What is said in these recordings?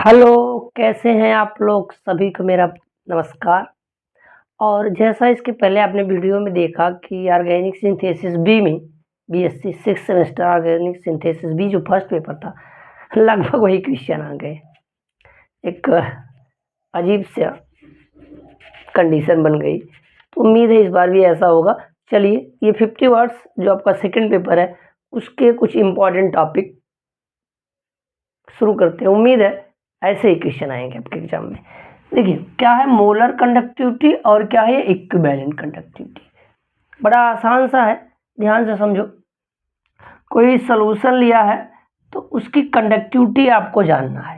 Hello, कैसे हैं आप लोग? सभी को मेरा नमस्कार। और जैसा इसके पहले आपने वीडियो में देखा कि ऑर्गेनिक सिंथेसिस बी में BSc 6 semester organic synthesis B जो फर्स्ट पेपर था, लगभग वही क्वेश्चन आ गए। एक अजीब सा कंडीशन बन गई। तो उम्मीद है इस बार भी ऐसा होगा। चलिए, ये 50 वर्ड्स जो आपका सेकंड पेपर है, उसके कुछ इम्पोर्टेंट टॉपिक शुरू करते हैं। उम्मीद है ऐसे ही क्वेश्चन आएंगे आपके एग्जाम में। देखिए, क्या है मोलर कंडक्टिविटी और क्या है इक्विवेलेंट कंडक्टिविटी। बड़ा आसान सा है, ध्यान से समझो। कोई सॉल्यूशन लिया है तो उसकी कंडक्टिविटी आपको जानना है।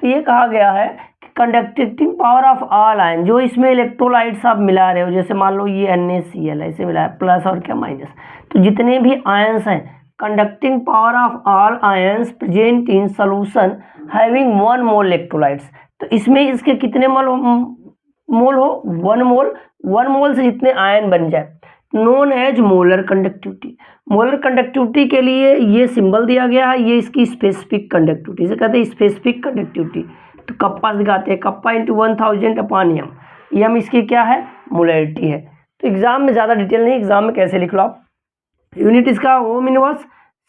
तो ये कहा गया है कि conducting power of all ion, जो इसमें इलेक्ट्रोलाइट्स आप मिला रहे हो, जैसे मान लो ये NaCl ऐसे मिला है, प्लस और क्या माइनस, तो जितने भी आयंस हैं, conducting power of all ions present in solution having 1 mole electrolytes. तो इसमें इसके कितने मोल हो? 1 मोल। 1 मोल से जितने आयन बन जाए, known as molar conductivity. Molar conductivity के लिए ये सिंबल दिया गया है, ये इसकी स्पेसिफिक कंडक्टिविटी, इसे कहते हैं स्पेसिफिक कंडक्टिविटी। तो कप्पा दिखाते हैं, kappa into 1000 upon M. M इसकी क्या है? मोलरिटी है। तो एग्जाम में ज़्यादा डिटेल नहीं, एग्जाम में कैसे लिख लो आप। यूनिट इसका ohm inverse,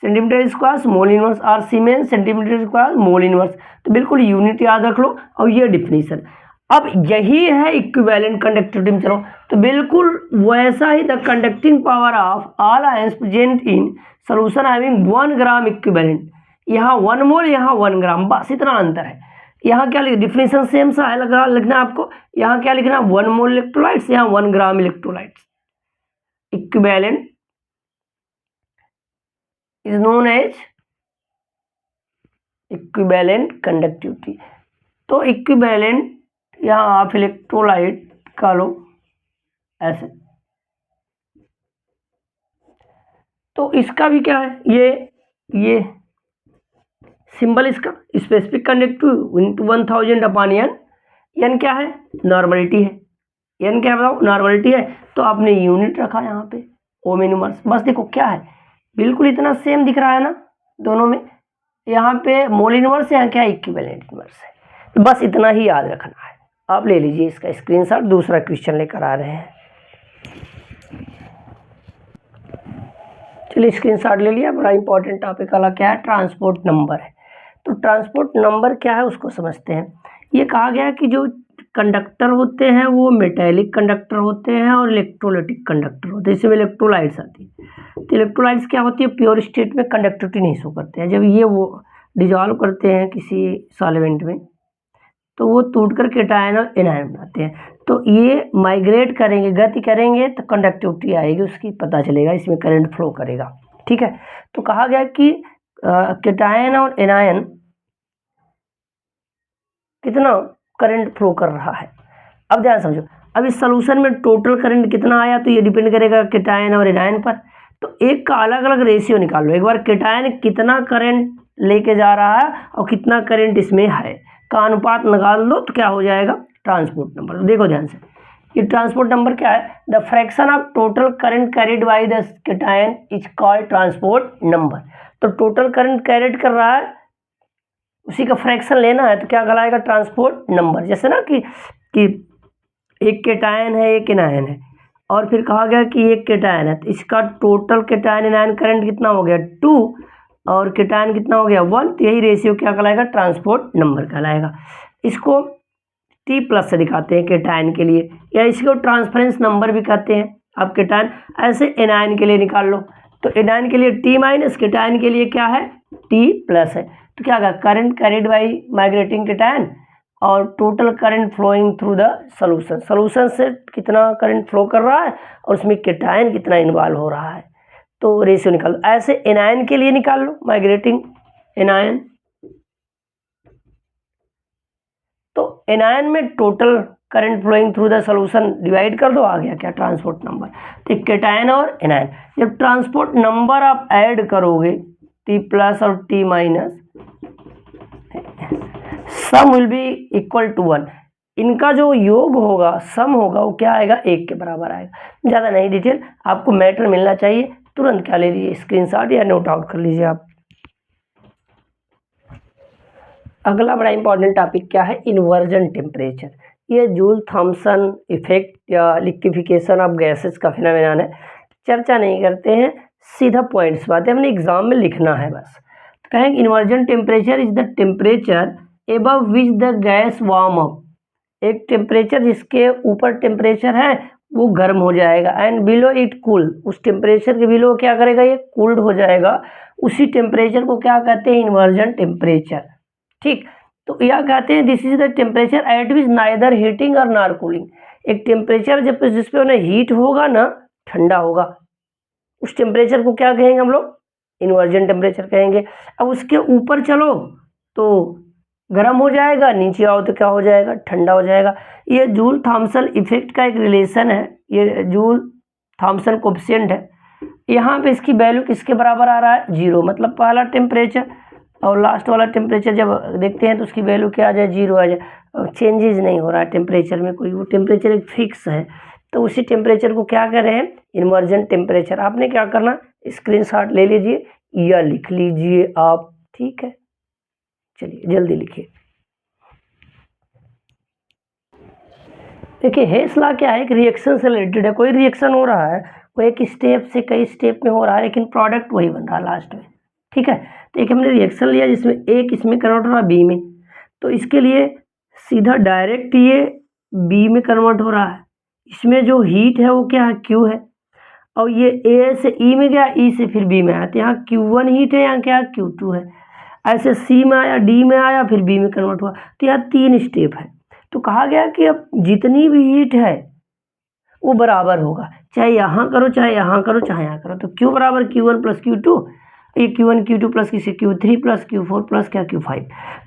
centimetre square mole inverse, और सीमेन सेंटीमीटर स्क्वायर मोल इनवर्स। तो बिल्कुल यूनिट याद रख लो और ये डिफिनीशन। अब यही है इक्विवेलेंट कंडक्टिविटी में। चलो, तो बिल्कुल वैसा ही the conducting power of all ions present in solution having 1 gram equivalent. यहाँ 1 मोल, यहाँ 1 ग्राम, बस इतना अंतर है। यहाँ क्या लिखना, डिफिनीशन सेम सा है, लिखना है आपको। यहाँ क्या लिखना, 1 मोल इलेक्ट्रोलाइट्स, यहाँ 1 gram electrolytes. Equivalent is known as equivalent conductivity. तो इक्विवेलेंट यहाँ आप इलेक्ट्रोलाइट का लो ऐसे। तो इसका भी क्या है, ये सिंबल इसका specific conductivity into 1000 upon N. N क्या है? नॉर्मलिटी है। एन क्या बताओ? नॉर्मलिटी है। तो आपने यूनिट रखा यहाँ पे ओम इनवर्स। बस देखो क्या है, बिल्कुल इतना सेम दिख रहा है ना दोनों में। यहाँ पे मोल इनवर्स, यहाँ क्या इक्विवेलेंट इनवर्स है। तो बस इतना ही याद रखना है। आप ले लीजिए इसका स्क्रीनशॉट, दूसरा क्वेश्चन लेकर आ रहे हैं। चलिए, स्क्रीनशॉट ले लिया। बड़ा इंपॉर्टेंट टॉपिक वाला क्या है, ट्रांसपोर्ट नंबर है। तो ट्रांसपोर्ट नंबर क्या है उसको समझते हैं। ये कहा गया कि जो कंडक्टर होते हैं वो मेटेलिक कंडक्टर होते हैं और इलेक्ट्रोलाइटिक कंडक्टर होते हैं। इसमें इलेक्ट्रोलाइट्स आती है। तो इलेक्ट्रोलाइट्स क्या होती है, प्योर स्टेट में कंडक्टिविटी नहीं शो करते हैं। जब ये वो डिजॉल्व करते हैं किसी सॉल्वेंट में, तो वो टूट कर केटायन और एनायन बनाते हैं। तो ये माइग्रेट करेंगे, गति करेंगे, तो कंडक्टिविटी आएगी उसकी, पता चलेगा, इसमें करंट फ्लो करेगा। ठीक है। तो कहा गया कि केटायन और एनायन कितना करंट फ्लो कर रहा है। अब ध्यान समझो, अब इस सॉल्यूशन में टोटल करंट कितना आया, तो ये डिपेंड करेगा केटायन और एनायन पर। तो एक का अलग अलग रेशियो निकाल लो। एक बार केटायन कितना करंट लेके जा रहा है और कितना करंट इसमें है का अनुपात निकाल लो, तो क्या हो जाएगा, ट्रांसपोर्ट नंबर। देखो ध्यान से, ये ट्रांसपोर्ट नंबर क्या है, the fraction of total current carried by the cation is called transport number. तो टोटल करंट कैरिड कर रहा है, उसी का फ्रैक्शन लेना है, तो क्या कहलाएगा, ट्रांसपोर्ट नंबर। जैसे ना कि एक केटायन है, एक एनायन है, और फिर कहा गया कि एक केटायन है, तो इसका टोटल केटायन एनायन करंट कितना हो गया, 2, और केटायन कितना हो गया, 1। तो यही रेशियो क्या कहलाएगा, ट्रांसपोर्ट नंबर कहलाएगा। इसको T प्लस से दिखाते हैं केटायन के लिए, या इसको ट्रांसफरेंस नंबर भी कहते हैं। अब केटायन ऐसे एनायन के लिए निकाल लो, तो एनायन के लिए T माइनस, केटायन के लिए क्या है, T प्लस है। तो क्या होगा, current carried by migrating cation और total current flowing through the solution. Solution से कितना करंट फ्लो कर रहा है और उसमें केटायन कितना इन्वॉल्व हो रहा है, तो रेशियो निकाल लो। ऐसे एनायन के लिए निकाल लो, माइग्रेटिंग एनायन। तो एनायन में total current flowing through the solution divide कर दो, आ गया क्या, ट्रांसपोर्ट नंबर। तो केटायन और एनायन, जब ट्रांसपोर्ट नंबर आप ऐड करोगे T प्लस और T minus, sum will be equal to 1। इनका जो योग होगा, सम होगा, वो क्या आएगा, 1 के बराबर आएगा। ज़्यादा नहीं डिटेल, आपको मैटर मिलना चाहिए। तुरंत क्या ले लीजिए, स्क्रीनशॉट या नोट आउट कर लीजिए आप। अगला बड़ा इंपॉर्टेंट टॉपिक क्या है, इन्वर्जन टेम्परेचर। ये जूल थॉम्सन इफेक्ट या लिक्विफिकेशन ऑफ गैसेस का फिनोमेनन है, चर्चा नहीं करते हैं, सीधा पॉइंट्स बातें हमने एग्जाम में लिखना है बस। तो कहेंगे inversion temperature is the temperature above which the gas warm up, एक टेम्परेचर जिसके ऊपर टेम्परेचर है वो गर्म हो जाएगा, एंड बिलो इट कूल, उस टेम्परेचर के बिलो क्या करेगा, ये कूल्ड हो जाएगा। उसी टेम्परेचर को क्या कहते हैं, इन्वर्जन टेम्परेचर। ठीक, तो यह कहते हैं this is the temperature at which neither heating और नॉर कूलिंग, एक टेम्परेचर जब जिसपे ना हीट होगा ना ठंडा होगा, उस टेम्परेचर को क्या कहेंगे हम लोग, इन्वर्जन टेम्परेचर कहेंगे। अब उसके ऊपर चलो तो गर्म हो जाएगा, नीचे आओ तो क्या हो जाएगा, ठंडा हो जाएगा। ये जूल थॉम्सन इफेक्ट का एक रिलेशन है, ये जूल थॉम्सन कोफिशिएंट है। यहाँ पे इसकी वैल्यू किसके बराबर आ रहा है, 0, मतलब पहला टेम्परेचर और लास्ट वाला टेम्परेचर जब देखते हैं तो उसकी वैल्यू क्या आ जाए, 0 आ जाए, चेंजेस नहीं हो रहा है टेम्परेचर में कोई, वो टेम्परेचर एक फिक्स है। तो उसी टेम्परेचर को क्या कर रहे हैं, इन्वर्जन टेम्परेचर। आपने क्या करना, स्क्रीनशॉट ले लीजिए या लिख लीजिए आप, ठीक है। चलिए जल्दी लिखिए। देखिए हेस लॉ क्या है, एक रिएक्शन से रिलेटेड है, कोई रिएक्शन हो रहा है, वो एक स्टेप से कई स्टेप में हो रहा है, लेकिन प्रोडक्ट वही बन रहा है लास्ट में, ठीक है। तो एक हमने रिएक्शन लिया जिसमें एक इसमें कन्वर्ट हो रहा है बी में, तो इसके लिए सीधा डायरेक्ट ये बी में कन्वर्ट हो रहा है, इसमें जो हीट है वो क्या है, क्यू है, और ये ए से ई में गया, ई से फिर बी में आया, तो यहाँ Q1 हीट है, यहाँ क्या Q2 है, ऐसे सी में आया, डी में आया, फिर बी में कन्वर्ट हुआ, तो यहाँ 3 स्टेप है। तो कहा गया कि अब जितनी भी हीट है वो बराबर होगा, चाहे यहाँ करो चाहे यहाँ करो चाहे यहाँ करो, तो Q बराबर Q1 प्लस Q2, ये Q1 Q2 प्लस किसी Q3 प्लस Q4 प्लस क्या Q5।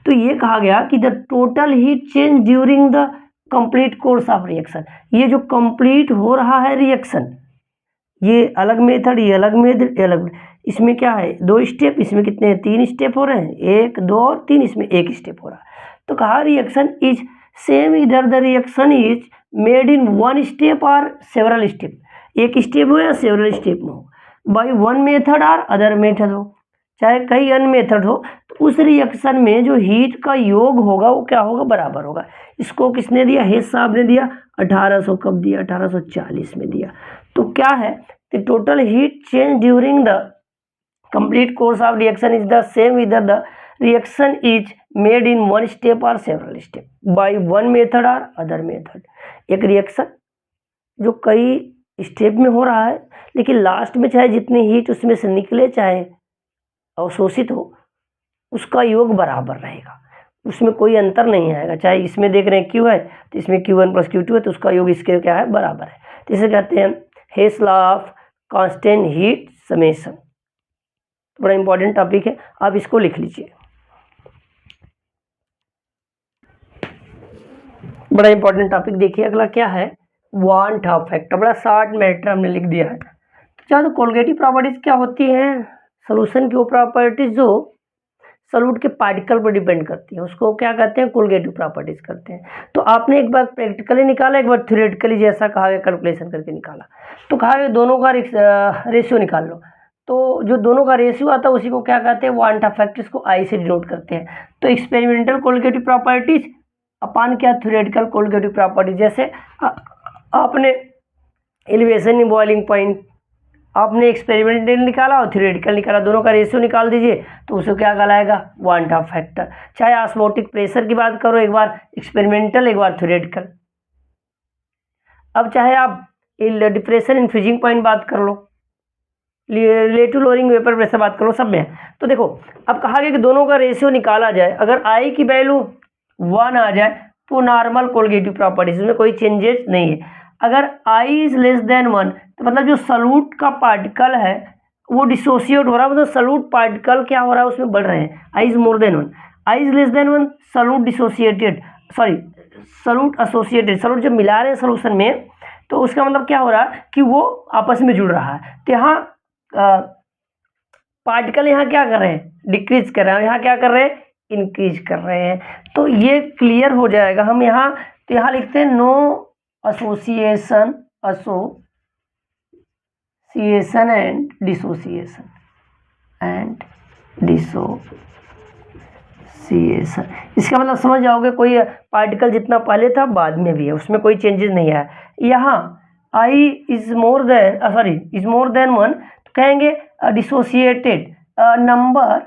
तो ये कहा गया कि the total heat change during the complete course of reaction, ये जो कंप्लीट हो रहा है रिएक्शन, ये अलग मेथड, ये अलग मेथड, ये अलग, इसमें क्या है 2 स्टेप, इसमें कितने हैं 3 स्टेप हो रहे हैं, 1 2 और 3, इसमें 1 स्टेप हो रहा है। तो कहा reaction is same either the reaction is made in 1 step और सेवरल स्टेप, एक स्टेप हो या सेवरल स्टेप में हो, बाय 1 मेथड और अदर मेथड हो, चाहे कई अन्य मेथड हो, तो उस रिएक्शन में जो हीट का योग होगा वो क्या होगा, बराबर होगा। इसको किसने दिया, हेस साहब ने दिया, 1800 कब दिया, 1840 में दिया। तो क्या है, the total heat change during the complete course of reaction is the same either the reaction is made in 1 step और सेवरल स्टेप बाय 1 मेथड और अदर मेथड। एक रिएक्शन जो कई स्टेप में हो रहा है, लेकिन लास्ट में चाहे जितनी हीट उसमें से निकले चाहे अवशोषित हो, उसका योग बराबर रहेगा, उसमें कोई अंतर नहीं आएगा। चाहे इसमें देख रहे हैं क्यू है तो इसमें Q1 प्लस Q2 है, तो उसका योग इसके क्या है, बराबर है। तो इसे कहते हैं Hess law of constant heat summation. बड़ा इंपॉर्टेंट टॉपिक है, आप इसको लिख लीजिए, बड़ा इंपॉर्टेंट टॉपिक। देखिए अगला क्या है, वांट ऑफ फैक्टर, बड़ा शॉर्ट मैटर हमने लिख दिया है। तो क्या, तो कोलगेटिव प्रॉपर्टीज क्या होती हैं, सोल्यूशन की वो प्रॉपर्टीज जो सॉल्यूट के पार्टिकल पर डिपेंड करती है, उसको क्या कहते हैं, कोलगेटिव प्रॉपर्टीज करते हैं। तो आपने एक बार प्रैक्टिकली निकाला, एक बार थ्योरेटिकली जैसा कहा गया कैलकुलेशन करके निकाला, तो कहा गया दोनों का रेशियो निकाल लो, तो जो दोनों का रेशियो आता है उसी को क्या कहते हैं, वांट ऑफ फैक्टर्स को आई से डिनोट करते हैं। तो एक्सपेरिमेंटल कोलगेटिव प्रॉपर्टीज अपान क्या, थ्योरेटिकल कोलगेटिव प्रॉपर्टीज। जैसे आपने एलिवेशन इन बॉइलिंग पॉइंट, आपने एक्सपेरिमेंटल निकाला और थ्योरेटिकल निकाला, दोनों का रेशियो निकाल दीजिए तो उसे क्या कहलाएगा, वांट ऑफ फैक्टर। चाहे ऑस्मोटिक प्रेशर की बात करो, एक बार एक्सपेरिमेंटल एक बार थ्योरेटिकल। अब चाहे आप डिप्रेशन इन फ्रीजिंग पॉइंट बात कर लो, रिलेटिव लोअरिंग वेपर प्रेशर बात करो, सब में। तो देखो अब कहा गया कि दोनों का रेशियो निकाला जाए, अगर आई की वैल्यू 1 आ जाए तो नॉर्मल कोलगेटिव प्रॉपर्टीज में कोई चेंजेस नहीं है। अगर आई इज लेस देन 1 तो मतलब जो सॉल्यूट का पार्टिकल है वो डिसोसिएट हो रहा है, मतलब सॉल्यूट पार्टिकल क्या हो रहा है, उसमें बढ़ रहे हैं। I is more than 1, i is less than 1, solute dissociated, sorry solute associated, solute जब मिला रहे हैं सोल्यूशन में तो उसका मतलब क्या हो रहा है कि वो आपस में जुड़ रहा है। तो यहाँ पार्टिकल यहाँ क्या कर रहे हैं, डिक्रीज कर रहे हैं, यहाँ क्या कर रहे हैं, इंक्रीज कर रहे हैं। तो ये क्लियर हो जाएगा। हम यहाँ तो यहाँ लिखते हैं no association and dissociation dissociation, इसका मतलब समझ जाओगे कोई पार्टिकल जितना पहले था बाद में भी है, उसमें कोई चेंजेस नहीं है। यहाँ आई इज मोर देन वन, तो कहेंगे dissociated number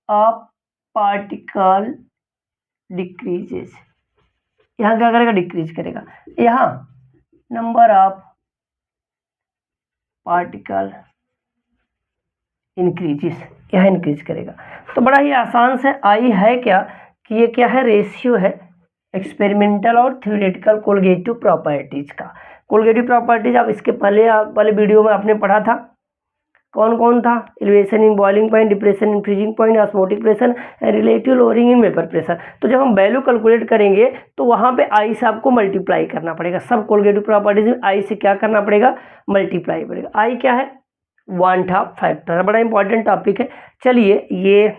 of particle decreases. यहाँ क्या करेगा, डिक्रीज करेगा। यहाँ नंबर ऑफ पार्टिकल इंक्रीजेस, यहाँ इंक्रीज करेगा। तो बड़ा ही आसान से आई है क्या कि ये क्या है, रेशियो है एक्सपेरिमेंटल और थ्योरेटिकल कोलिगेटिव प्रॉपर्टीज का। कोलिगेटिव प्रॉपर्टीज आप इसके पहले वीडियो में आपने पढ़ा था, कौन कौन था, elevation in boiling point, depression in freezing point, osmotic pressure and relative lowering in vapour pressure. तो जब हम वैल्यू कैलकुलेट करेंगे तो वहाँ पे आई से आपको मल्टीप्लाई करना पड़ेगा, सब कोलिगेटिव प्रॉपर्टीज में आई से क्या करना पड़ेगा, मल्टीप्लाई पड़ेगा। आई क्या है, वांट ऑफ फैक्टर, बड़ा इंपॉर्टेंट टॉपिक है। चलिए ये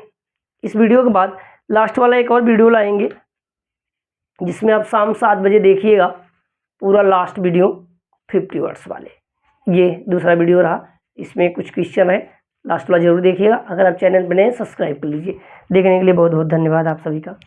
इस वीडियो के बाद लास्ट वाला एक और वीडियो लाएंगे जिसमें आप शाम 7 बजे देखिएगा पूरा लास्ट वीडियो 50 वर्ड्स वाले। ये दूसरा वीडियो रहा, इसमें कुछ क्वेश्चन है, लास्ट वाला जरूर देखिएगा। अगर आप चैनल बने सब्सक्राइब कर लीजिए। देखने के लिए बहुत बहुत धन्यवाद आप सभी का।